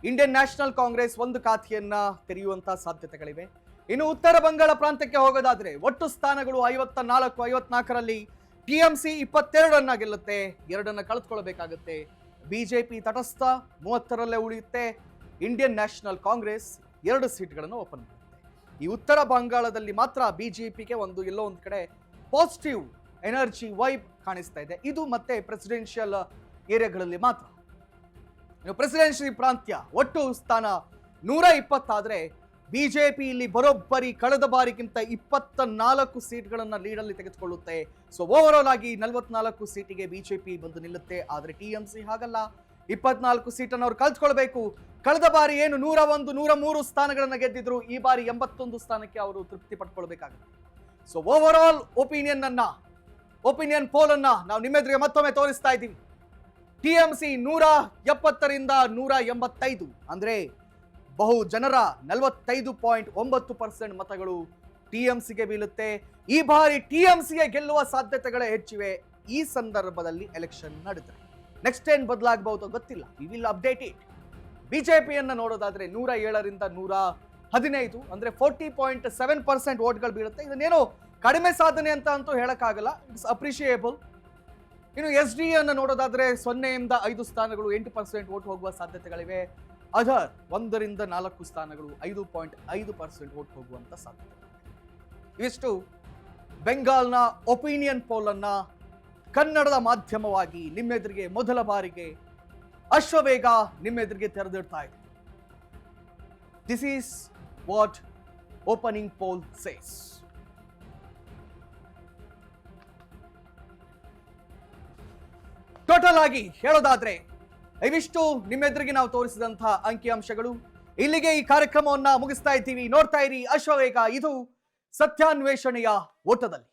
Indian national Congress ಒಂದು ಖಾತೆಯನ್ನ ತೆರೆಯುವಂತಹ ಸಾಧ್ಯತೆಗಳಿವೆ. ಇನ್ನು ಉತ್ತರ ಬಂಗಾಳ ಪ್ರಾಂತ್ಯಕ್ಕೆ ಹೋಗೋದಾದ್ರೆ ಒಟ್ಟು ಸ್ಥಾನಗಳು 54-54ರಲ್ಲಿ ಟಿಎಂಸಿ 22 ಗೆಲ್ಲುತ್ತೆ, 2 ಕಳೆದುಕೊಳ್ಳಬೇಕಾಗುತ್ತೆ. ಬಿಜೆಪಿ ತಟಸ್ಥ 30ರಲ್ಲೇ ಉಳಿಯುತ್ತೆ. ಇಂಡಿಯನ್ ನ್ಯಾಷನಲ್ ಕಾಂಗ್ರೆಸ್ 2 ಸೀಟ್ಗಳನ್ನು ಓಪನ್ ಮಾಡುತ್ತೆ. ಈ ಉತ್ತರ ಬಂಗಾಳದಲ್ಲಿ ಮಾತ್ರ ಬಿಜೆಪಿಗೆ ಎಲ್ಲೋ ಒಂದು ಕಡೆ ಪಾಸಿಟಿವ್ ಎನರ್ಜಿ ವೈಬ್ ಕಾಣಿಸ್ತಾ ಇದೆ. ಇದು ಮತ್ತೆ ಪ್ರೆಸಿಡೆನ್ಷಿಯಲ್ ಏರಿಯಾಗಳಲ್ಲಿ ಮಾತ್ರ. ಪ್ರೆಸಿಡೆನ್ಷಿಯಲ್ ಪ್ರಾಂತ್ಯ ಒಟ್ಟು ಸ್ಥಾನ 120 ಆದ್ರೆ ಬಿಜೆಪಿ ಇಲ್ಲಿ ಬರೋಬ್ಬರಿ ಕಳೆದ ಬಾರಿಗಿಂತ 24 ಸೀಟ್ಗಳನ್ನ ಲೀಡಲ್ಲಿ ತೆಗೆದುಕೊಳ್ಳುತ್ತೆ. ಸೊ ಓವರ್ ಆಲ್ ಆಗಿ 44 ಸೀಟಿಗೆ ಬಿಜೆಪಿ ಬಂದು ನಿಲ್ಲುತ್ತೆ. ಆದ್ರೆ ಟಿಎಂಸಿ ಹಾಗಲ್ಲ, 24 ಸೀಟನ್ನು ಅವ್ರು ಕಲ್ತ್ಕೊಳ್ಬೇಕು. ಕಳೆದ ಬಾರಿ ಏನು 101, 103 ಸ್ಥಾನಗಳನ್ನ ಗೆದ್ದಿದ್ರು, ಈ ಬಾರಿ 81 ಸ್ಥಾನಕ್ಕೆ ಅವರು ತೃಪ್ತಿ ಪಡ್ಕೊಳ್ಬೇಕಾಗುತ್ತೆ. So over all opinion poll ಅನ್ನ ನಾವು ನಿಮ್ಮೆದುರಿಗೆ ಮತ್ತೊಮ್ಮೆ ತೋರಿಸ್ತಾ ಇದ್ದೀವಿ. ಟಿಎಂಸಿ 170ರಿಂದ 185 ಅಂದ್ರೆ ಬಹು ಜನರ 45.9% ಮತಗಳು ಟಿಎಂಸಿಗೆ ಬೀಳುತ್ತೆ. ಈ ಬಾರಿ ಟಿಎಂಸಿಗೆ ಗೆಲ್ಲುವ ಸಾಧ್ಯತೆಗಳೇ ಹೆಚ್ಚಿವೆ. ಈ ಸಂದರ್ಭದಲ್ಲಿ ಎಲೆಕ್ಷನ್ ನಡೆದರೆ ನೆಕ್ಸ್ಟ್ ಏನ್ ಬದಲಾಗಬಹುದು ಗೊತ್ತಿಲ್ಲ. We will update it. ಬಿಜೆಪಿಯನ್ನ ನೋಡೋದಾದ್ರೆ 107ರಿಂದ 115 ಅಂದ್ರೆ 40.7% ವೋಟ್ಗಳು ಬೀಳುತ್ತೆ. ಇದನ್ನೇನೋ ಕಡಿಮೆ ಸಾಧನೆ ಅಂತ ಅಂತೂ ಹೇಳಕ್ಕಾಗಲ್ಲ, ಇಟ್ಸ್ ಅಪ್ರಿಷಿಯೇಬಲ್. ಇನ್ನು SD ಅನ್ನು ನೋಡೋದಾದ್ರೆ 0ಯಿಂದ 5 ಸ್ಥಾನಗಳು 8% ವೋಟ್ ಹೋಗುವ ಸಾಧ್ಯತೆಗಳಿವೆ. ಅದರ್ 1ರಿಂದ 4 ಸ್ಥಾನಗಳು 5.5% ವೋಟ್ ಹೋಗುವಂತ ಸಾಧ್ಯತೆ. ಇಷ್ಟು ಬೆಂಗಾಲ್ನ ಒಪಿನಿಯನ್ ಪೋಲ್ ಅನ್ನ ಕನ್ನಡದ ಮಾಧ್ಯಮವಾಗಿ ನಿಮ್ಮೆದುರಿಗೆ ಮೊದಲ ಬಾರಿಗೆ ಅಶ್ವವೇಗ ನಿಮ್ಮೆದುರಿಗೆ ತೆರೆದಿಡ್ತಾ ಇದೆ. This is what opening poll says. Total ಆಗಿ ಹೇಳೋದಾದ್ರೆ ಇವಿಷ್ಟು ನಿಮ್ಮೆದುರಿಗೆ ನಾವು ತೋರಿಸಿದಂತಹ ಅಂಕಿಅಂಶಗಳು. ಇಲ್ಲಿಗೆ ಈ ಕಾರ್ಯಕ್ರಮವನ್ನ ಮುಗಿಸ್ತಾ ಇದ್ದೀವಿ. ನೋಡ್ತಾ ಇರಿ ಅಶ್ವವೇಗ. ಇದು ಸತ್ಯಾನ್ವೇಷಣೆಯ ಓಟದಲ್ಲಿ.